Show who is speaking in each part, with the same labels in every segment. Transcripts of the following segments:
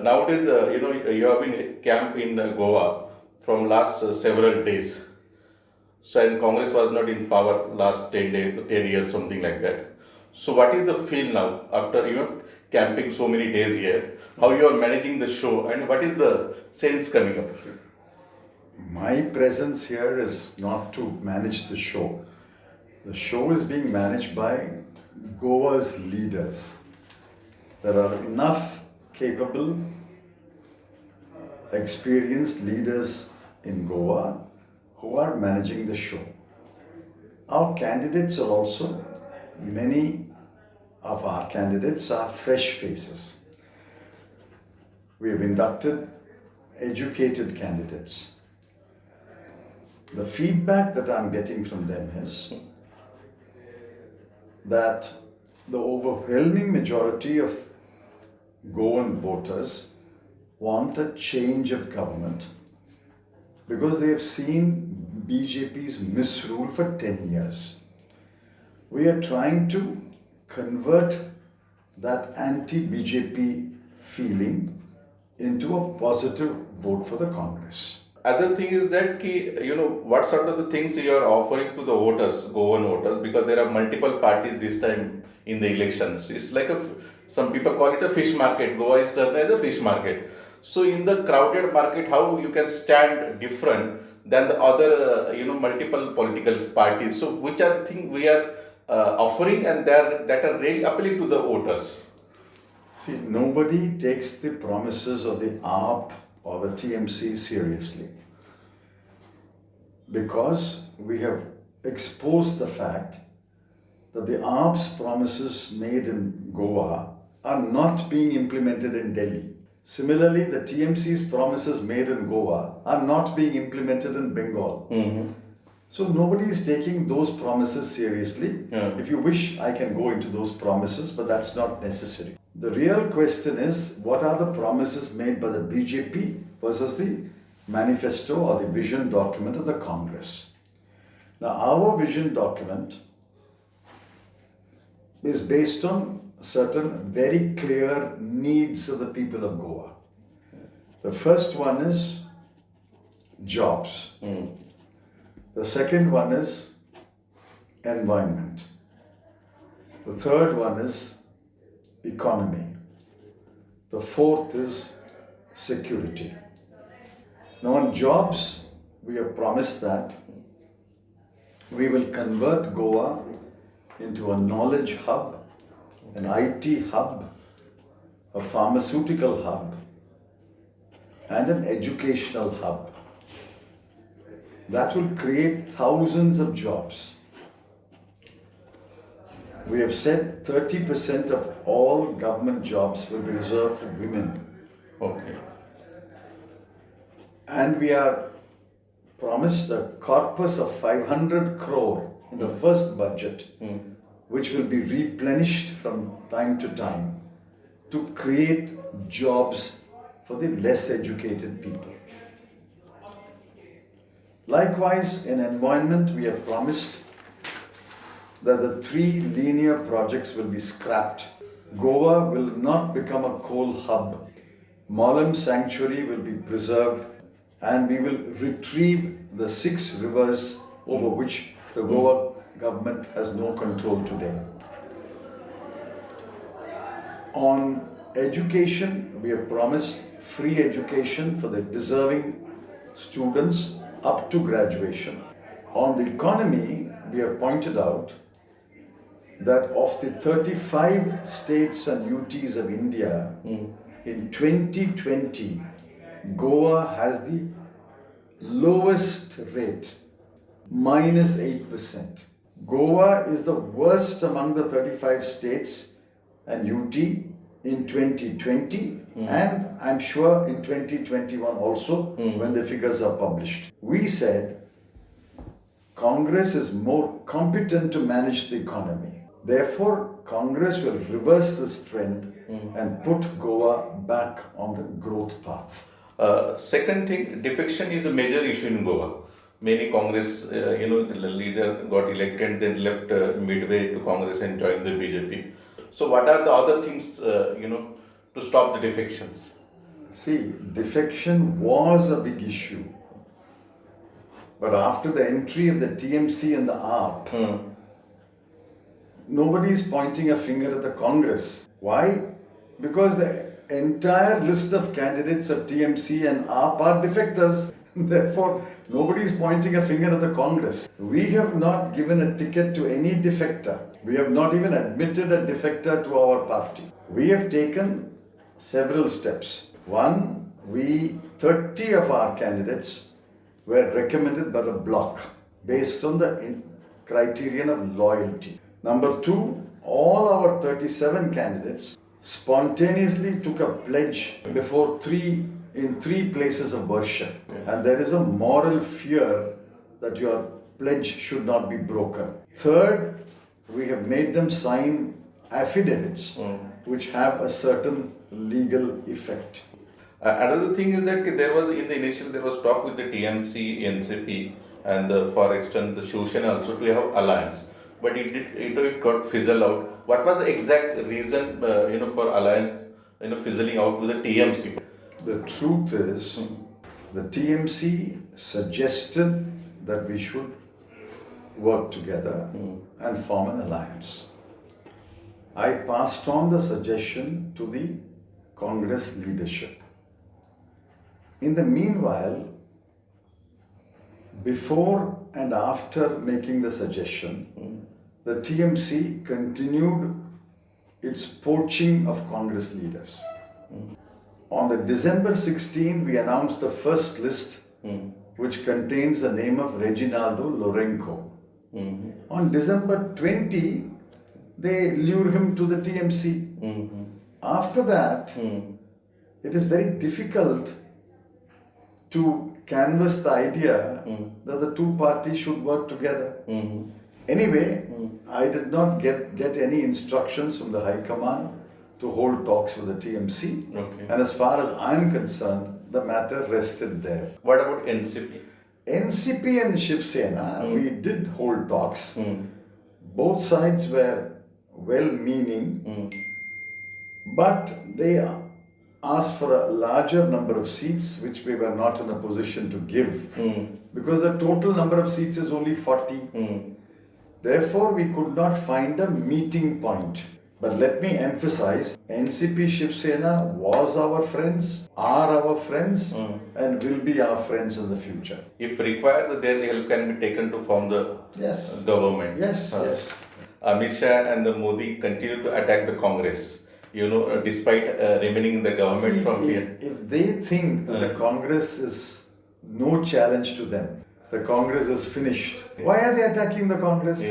Speaker 1: Nowadays, you have been camp in Goa from last several days. So, and Congress was not in power last 10 years, something like that. So, what is the feel now after camping so many days here? How you are managing the show, and what is the sense coming up?
Speaker 2: My presence here is not to manage the show. The show is being managed by Goa's leaders. There are enough capable, experienced leaders in Goa who are managing the show. Our candidates are also, many of our candidates are fresh faces. We have inducted educated candidates. The feedback that I'm getting from them is that the overwhelming majority of Goan voters want a change of government because they have seen BJP's misrule for 10 years. We are trying to convert that anti-BJP feeling into a positive vote for the Congress.
Speaker 1: Other thing is that what sort of the things you are offering to the voters, Goan voters, because there are multiple parties this time in the elections. It's like some people call it a fish market. Goa is turned as a fish market. So in the crowded market, how you can stand different than the other multiple political parties? So which are the things we are offering and that are really appealing to the voters?
Speaker 2: See, nobody takes the promises of the AAP or the TMC seriously because we have exposed the fact that the AAP's promises made in Goa are not being implemented in Delhi. Similarly, the TMC's promises made in Goa are not being implemented in Bengal.
Speaker 1: Mm-hmm.
Speaker 2: So nobody is taking those promises seriously.
Speaker 1: Yeah.
Speaker 2: If you wish, I can go into those promises, but that's not necessary. The real question is, what are the promises made by the BJP versus the manifesto or the vision document of the Congress? Now, our vision document is based on certain very clear needs of the people of Goa. The first one is jobs.
Speaker 1: Mm.
Speaker 2: The second one is environment. The third one is economy. The fourth is security. Now on jobs, we have promised that we will convert Goa into a knowledge hub, an IT hub, a pharmaceutical hub, and an educational hub. That will create thousands of jobs. We have said 30% of all government jobs will be reserved for women.
Speaker 1: Okay.
Speaker 2: And we are promised a corpus of 500 crore in the first budget, which will be replenished from time to time to create jobs for the less educated people. Likewise, in environment, we have promised that the 3 linear projects will be scrapped. Goa will not become a coal hub. Molam Sanctuary will be preserved, and we will retrieve the 6 rivers over which the Goa government has no control today. On education, we have promised free education for the deserving students up to graduation. On the economy, we have pointed out that of the 35 states and UTs of India, in 2020, Goa has the lowest rate, -8%. Goa is the worst among the 35 states and UT in 2020 and I'm sure in 2021 also when the figures are published. We said Congress is more competent to manage the economy. Therefore, Congress will reverse this trend and put Goa back on the growth path.
Speaker 1: Second thing, defection is a major issue in Goa. Many Congress, leader got elected, then left midway to Congress and joined the BJP. So, what are the other things, to stop the defections?
Speaker 2: See, defection was a big issue. But after the entry of the TMC and the AAP, nobody is pointing a finger at the Congress. Why? Because the entire list of candidates of TMC and AAP are defectors. Therefore, nobody is pointing a finger at the Congress. We have not given a ticket to any defector. We have not even admitted a defector to our party. We have taken several steps. One, 30 of our candidates were recommended by the bloc based on the criterion of loyalty. Number two, all our 37 candidates spontaneously took a pledge before in three places of worship. And there is a moral fear that your pledge should not be broken. Third, we have made them sign affidavits which have a certain legal effect.
Speaker 1: Another thing is that there was there was talk with the TMC, NCP, and for extent the Shiv Sena also to have alliance, but it got fizzled out. What was the exact reason for alliance fizzling out with the TMC?
Speaker 2: The truth is, the TMC suggested that we should work together and form an alliance. I passed on the suggestion to the Congress leadership. In the meanwhile, before and after making the suggestion, the TMC continued its poaching of Congress leaders. On the December 16, we announced the first list, which contains the name of Reginaldo Lourenco. On December 20, they lure him to the TMC. After that, it is very difficult to canvass the idea that the two parties should work together. Anyway, I did not get any instructions from the High Command to hold talks with the TMC.
Speaker 1: Okay.
Speaker 2: And as far as I am concerned, the matter rested there.
Speaker 1: What about NCP?
Speaker 2: NCP and Shiv Sena, we did hold talks. Both sides were well-meaning, but they asked for a larger number of seats, which we were not in a position to give, because the total number of seats is only 40. Therefore, we could not find a meeting point. But let me emphasize, NCP Shiv Sena was our friends, are our friends, and will be our friends in the future.
Speaker 1: If required, their help can be taken to form the government.
Speaker 2: Yes.
Speaker 1: Amit Shah and the Modi continue to attack the Congress, despite remaining in the government.
Speaker 2: If they think that the Congress is no challenge to them, the Congress is finished, why are they attacking the Congress?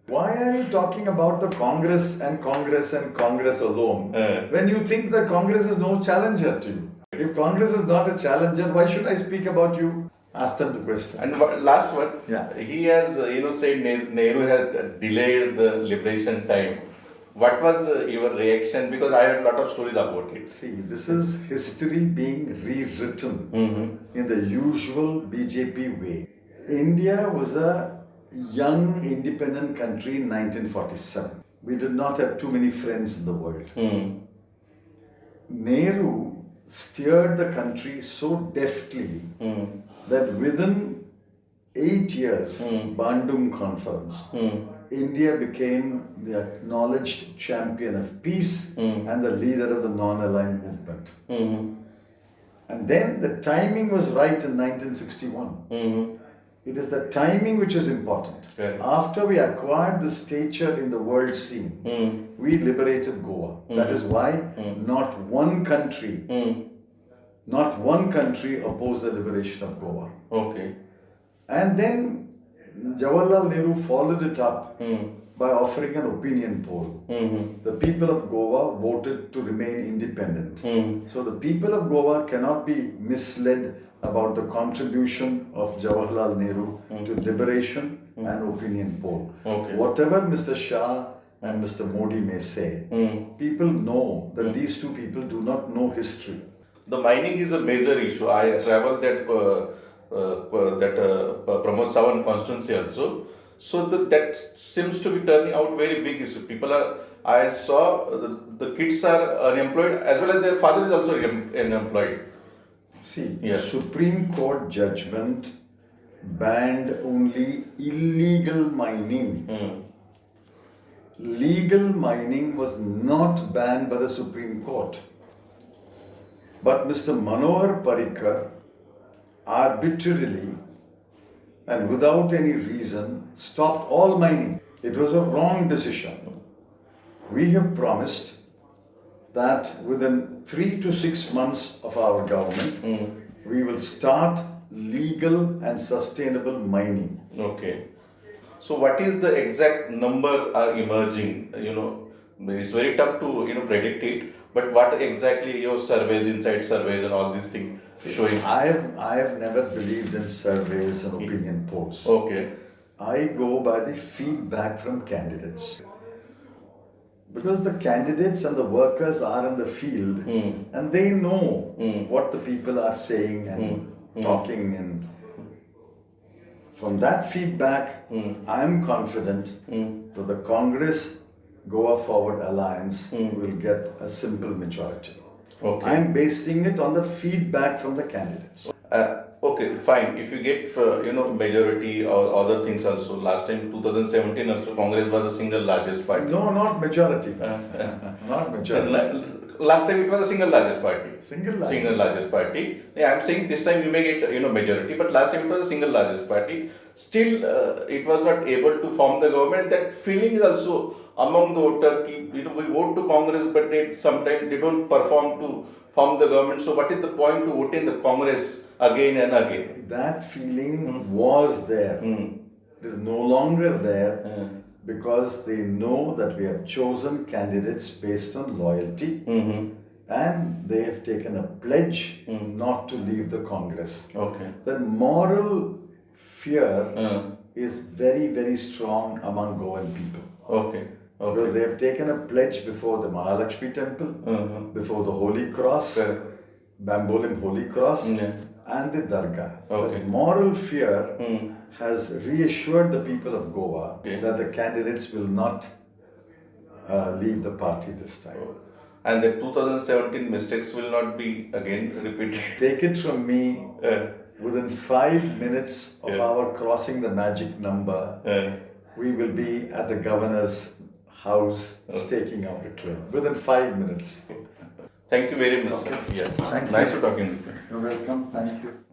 Speaker 2: Why are you talking about the Congress and Congress and Congress alone when you think that Congress is no challenger to you? If Congress is not a challenger, why should I speak about you? Ask them the question.
Speaker 1: And last one, he has said Nehru has delayed the liberation time. What was your reaction? Because I heard a lot of stories about it.
Speaker 2: See, this is history being rewritten in the usual BJP way. India was a young independent country in 1947. We did not have too many friends in the world. Nehru steered the country so deftly that within 8 years, Bandung Conference, India became the acknowledged champion of peace and the leader of the non-aligned movement. And then the timing was right in 1961. It is the timing which is important. After we acquired the stature in the world scene, we liberated Goa. That is why not one country opposed the liberation of Goa.
Speaker 1: Okay.
Speaker 2: And then Jawaharlal Nehru followed it up by offering an opinion poll. The people of Goa voted to remain independent. So the people of Goa cannot be misled about the contribution of Jawaharlal Nehru to liberation and opinion poll. Whatever Mr. Shah and Mr. Modi may say, people know that these two people do not know history.
Speaker 1: The mining is a major issue. I traveled that Pramod Sawan constituency also. So that seems to be turning out very big issue. People are, I saw the kids are unemployed as well as their father is also unemployed.
Speaker 2: See,
Speaker 1: Yes.
Speaker 2: Supreme Court judgment banned only illegal mining.
Speaker 1: Hmm.
Speaker 2: Legal mining was not banned by the Supreme Court. But Mr. Manohar Parrikar arbitrarily and without any reason stopped all mining. It was a wrong decision. We have promised that within 3 to 6 months of our government, we will start legal and sustainable mining.
Speaker 1: Okay. So what is the exact number are emerging? It's very tough to predict it. But what exactly your surveys, inside surveys, and all these things showing?
Speaker 2: I have never believed in surveys and opinion polls.
Speaker 1: Okay.
Speaker 2: I go by the feedback from candidates. Because the candidates and the workers are in the field and they know what the people are saying and talking, and from that feedback I am confident that the Congress Goa Forward Alliance will get a simple majority.
Speaker 1: Okay.
Speaker 2: I am basing it on the feedback from the candidates.
Speaker 1: Okay, fine. If you get majority or other things also. Last time 2017 also Congress was a single largest party.
Speaker 2: No, not majority. Not majority.
Speaker 1: Last time it was a single largest party.
Speaker 2: Single
Speaker 1: Largest party. Yeah, I'm saying this time you may get majority, but last time it was a single largest party. Still, it was not able to form the government. That feeling is also among the voter. We vote to Congress, but sometimes they don't perform to form the government. So, what is the point to vote in the Congress again and again?
Speaker 2: That feeling was there. It is no longer there. Because they know that we have chosen candidates based on loyalty and they have taken a pledge not to leave the Congress.
Speaker 1: Okay.
Speaker 2: The moral fear is very, very strong among Goan people.
Speaker 1: Okay.
Speaker 2: Because they have taken a pledge before the Mahalakshmi temple, before the Holy Cross, Bambolim Holy Cross, and the Dargah.
Speaker 1: Okay.
Speaker 2: The moral fear has reassured the people of Goa that the candidates will not leave the party this time.
Speaker 1: And the 2017 mistakes will not be again repeated.
Speaker 2: Take it from me, within 5 minutes of our crossing the magic number, we will be at the governor's house staking out a claim. Within 5 minutes.
Speaker 1: Thank you very much.
Speaker 2: Okay.
Speaker 1: Yeah.
Speaker 2: Thank you.
Speaker 1: Nice to talking with you.
Speaker 2: You're welcome. Thank you.